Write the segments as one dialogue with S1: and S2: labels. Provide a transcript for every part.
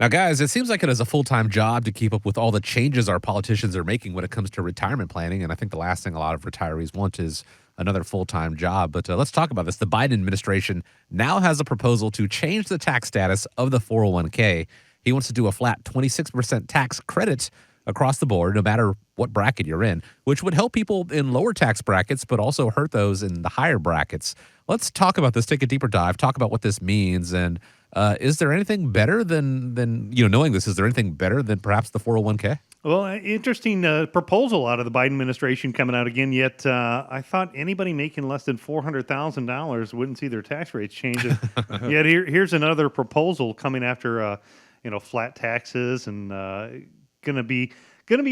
S1: Now, guys, it seems like it is a full-time job to keep up with all the changes our politicians are making when it comes to retirement planning, and I think the last thing a lot of retirees want is another full-time job. But let's talk about this. The Biden administration now has a proposal to change the tax status of the 401k. He wants to do a flat 26% tax credit across the board, no matter what bracket you're in, which would help people in lower tax brackets, but also hurt those in the higher brackets. Let's talk about this, take a deeper dive, talk about what this means, and is there anything better than knowing this? Is there anything better than perhaps the 401k?
S2: Well, interesting proposal out of the Biden administration coming out again. Yet I thought anybody making less than $400,000 wouldn't see their tax rates change. Yet here's another proposal coming after flat taxes and going to be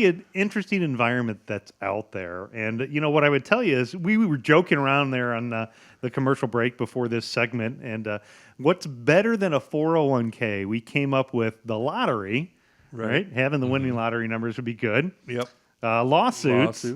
S2: an interesting environment that's out there. And what I would tell you is we were joking around there on the commercial break before this segment. And what's better than a 401k? We came up with the lottery. Right. Having the winning lottery numbers would be good.
S3: Yep.
S2: Lawsuits.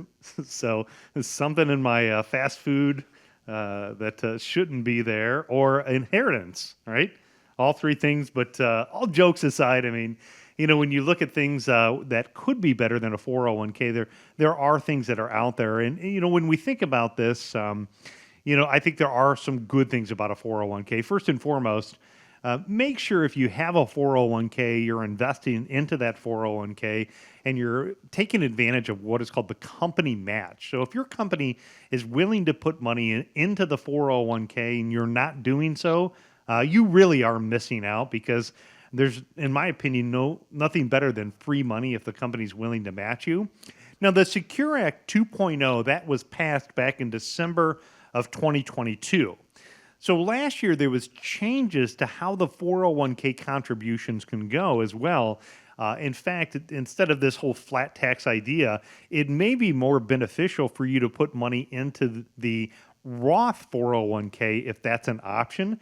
S2: So there's something in my fast food that shouldn't be there, or inheritance, right? All three things. But all jokes aside, I mean, when you look at things that could be better than a 401k, there are things that are out there. And, when we think about this, I think there are some good things about a 401k. First and foremost, make sure if you have a 401k, you're investing into that 401k and you're taking advantage of what is called the company match. So if your company is willing to put money into the 401k and you're not doing so, you really are missing out, because there's, in my opinion, nothing better than free money if the company's willing to match you. Now, the Secure Act 2.0, that was passed back in December of 2022. So last year, there was changes to how the 401k contributions can go as well. In fact, instead of this whole flat tax idea, it may be more beneficial for you to put money into the Roth 401k if that's an option.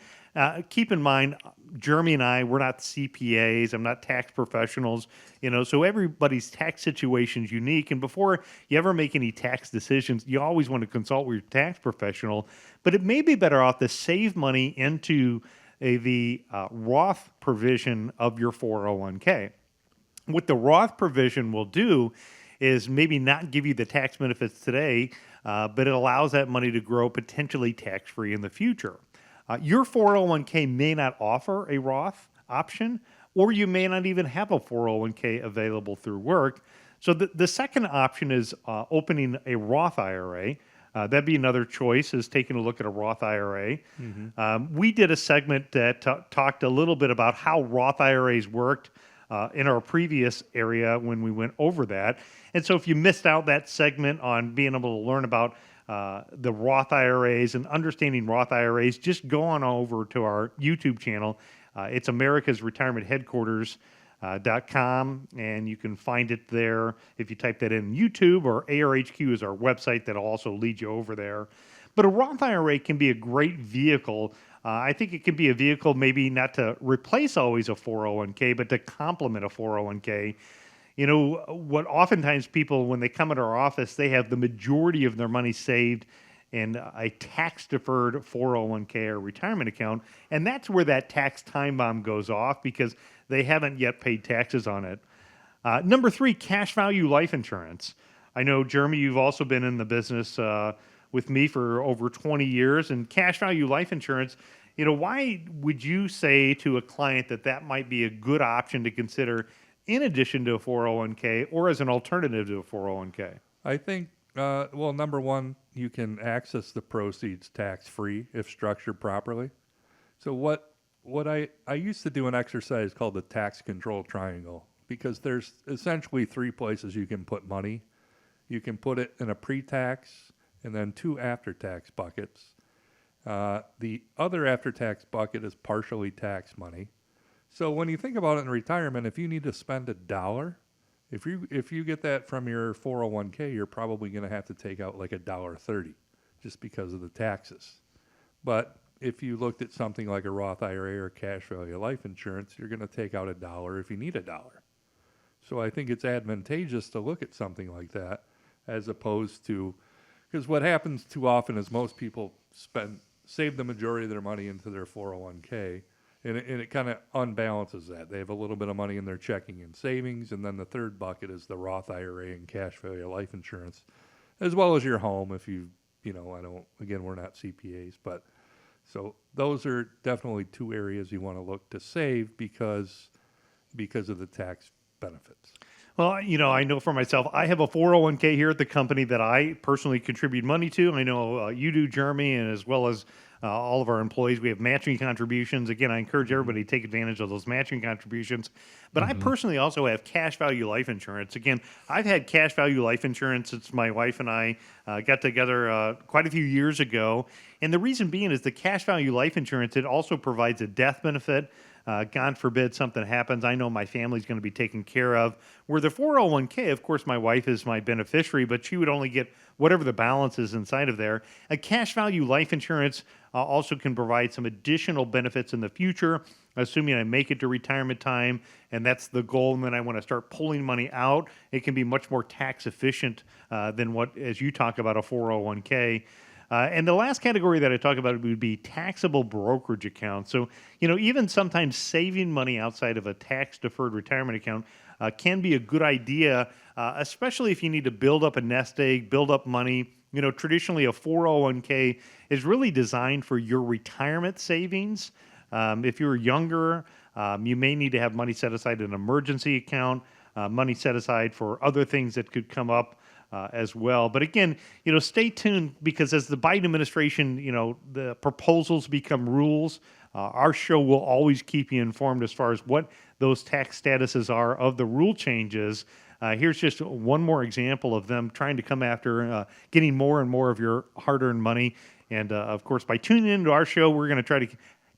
S2: Keep in mind, Jeremy and I, we're not CPAs. I'm not tax professionals, so everybody's tax situation is unique. And before you ever make any tax decisions, you always want to consult with your tax professional. But it may be better off to save money into the Roth provision of your 401k. What the Roth provision will do is maybe not give you the tax benefits today, but it allows that money to grow potentially tax-free in the future. Your 401k may not offer a Roth option, or you may not even have a 401k available through work. So the second option is opening a Roth IRA. That'd be another choice, is taking a look at a Roth IRA. We did a segment that talked a little bit about how Roth IRAs worked in our previous area when we went over that. And so if you missed out that segment on being able to learn about the Roth IRAs and understanding Roth IRAs, just go on over to our YouTube channel. It's America's Retirement Headquarters.com, and you can find it there if you type that in YouTube, or ARHQ is our website that'll also lead you over there. But a Roth IRA can be a great vehicle. I think it can be a vehicle maybe not to replace always a 401k, but to complement a 401k. What oftentimes people, when they come into our office, they have the majority of their money saved in a tax-deferred 401k or retirement account, and that's where that tax time bomb goes off, because they haven't yet paid taxes on it. Number 3, cash value life insurance. I know, Jeremy, you've also been in the business with me for over 20 years, and cash value life insurance, why would you say to a client that might be a good option to consider in addition to a 401k or as an alternative to a 401k?
S3: I think, number one, you can access the proceeds tax-free if structured properly. So what I used to do an exercise called the tax control triangle, because there's essentially 3 places you can put money. You can put it in a pre-tax and then 2 after-tax buckets. The other after-tax bucket is partially tax money. So when you think about it in retirement, if you need to spend $1, if you get that from your 401k, you're probably going to have to take out like $1.30 just because of the taxes. But if you looked at something like a Roth IRA or cash value life insurance, you're going to take out $1 if you need $1. So I think it's advantageous to look at something like that, as opposed to, because what happens too often is most people save the majority of their money into their 401k, And it kind of unbalances that. They have a little bit of money in their checking and savings, and then the third bucket is the Roth IRA and cash value life insurance, as well as your home. If we're not CPAs, but so those are definitely two areas you want to look to save because of the tax benefits.
S2: Well, I know for myself, I have a 401k here at the company that I personally contribute money to. I know you do, Jeremy, and as well as all of our employees, we have matching contributions. Again, I encourage everybody to take advantage of those matching contributions. But I personally also have cash value life insurance. Again, I've had cash value life insurance since my wife and I got together quite a few years ago. And the reason being is the cash value life insurance, it also provides a death benefit. God forbid something happens, I know my family's going to be taken care of. Where the 401k, of course, my wife is my beneficiary, but she would only get whatever the balance is inside of there. A cash value life insurance also can provide some additional benefits in the future, assuming I make it to retirement time, and that's the goal, and then I want to start pulling money out. It can be much more tax efficient than what, as you talk about, a 401k. And the last category that I talk about would be taxable brokerage accounts. So, even sometimes saving money outside of a tax-deferred retirement account can be a good idea, especially if you need to build up a nest egg, build up money. Traditionally a 401k is really designed for your retirement savings. If you're younger, you may need to have money set aside in an emergency account, money set aside for other things that could come up. As well. But again, stay tuned because as the Biden administration, the proposals become rules, our show will always keep you informed as far as what those tax statuses are of the rule changes. Here's just one more example of them trying to come after getting more and more of your hard-earned money. And of course, by tuning into our show, we're going to try to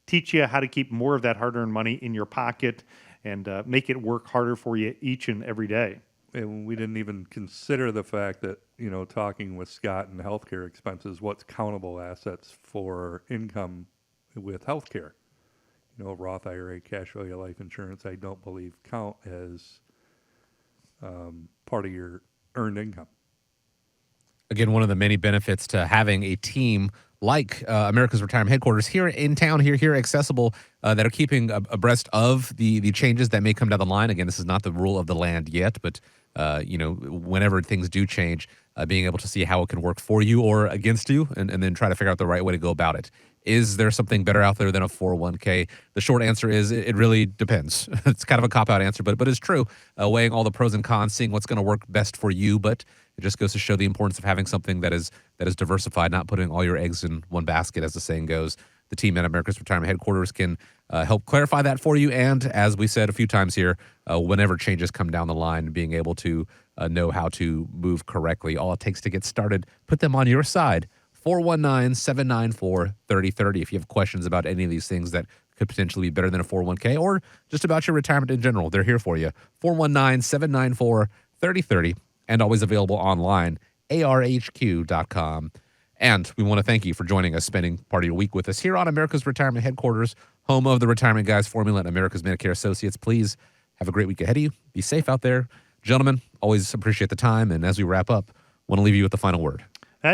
S2: teach you how to keep more of that hard-earned money in your pocket and make it work harder for you each and every day.
S3: And we didn't even consider the fact that, talking with Scott and healthcare expenses, what's countable assets for income with healthcare. Roth IRA, cash value life insurance, I don't believe count as part of your earned income.
S1: Again, one of the many benefits to having a team like America's Retirement Headquarters here in town, here accessible, that are keeping abreast of the changes that may come down the line. Again, this is not the rule of the land yet, but whenever things do change, being able to see how it can work for you or against you, and then try to figure out the right way to go about it. Is there something better out there than a 401k? The short answer is it really depends. It's kind of a cop-out answer, but it's true. Weighing all the pros and cons, seeing what's going to work best for you, but it just goes to show the importance of having something that is diversified, not putting all your eggs in one basket, as the saying goes. The team at America's Retirement Headquarters can help clarify that for you. And as we said a few times here, whenever changes come down the line, being able to know how to move correctly. All it takes to get started, put them on your side. 419-794-3030. If you have questions about any of these things that could potentially be better than a 401k or just about your retirement in general, they're here for you. 419-794-3030 and always available online, arhq.com. And we want to thank you for joining us, spending part of your week with us here on America's Retirement Headquarters, home of the Retirement Guys formula and America's Medicare Associates. Please have a great week ahead of you. Be safe out there. Gentlemen, always appreciate the time. And as we wrap up, want to leave you with the final word.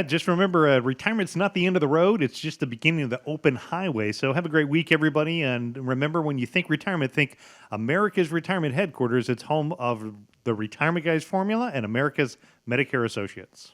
S2: Just remember, retirement's not the end of the road. It's just the beginning of the open highway. So have a great week, everybody. And remember, when you think retirement, think America's Retirement Headquarters. It's home of the Retirement Guys formula and America's Medicare Associates.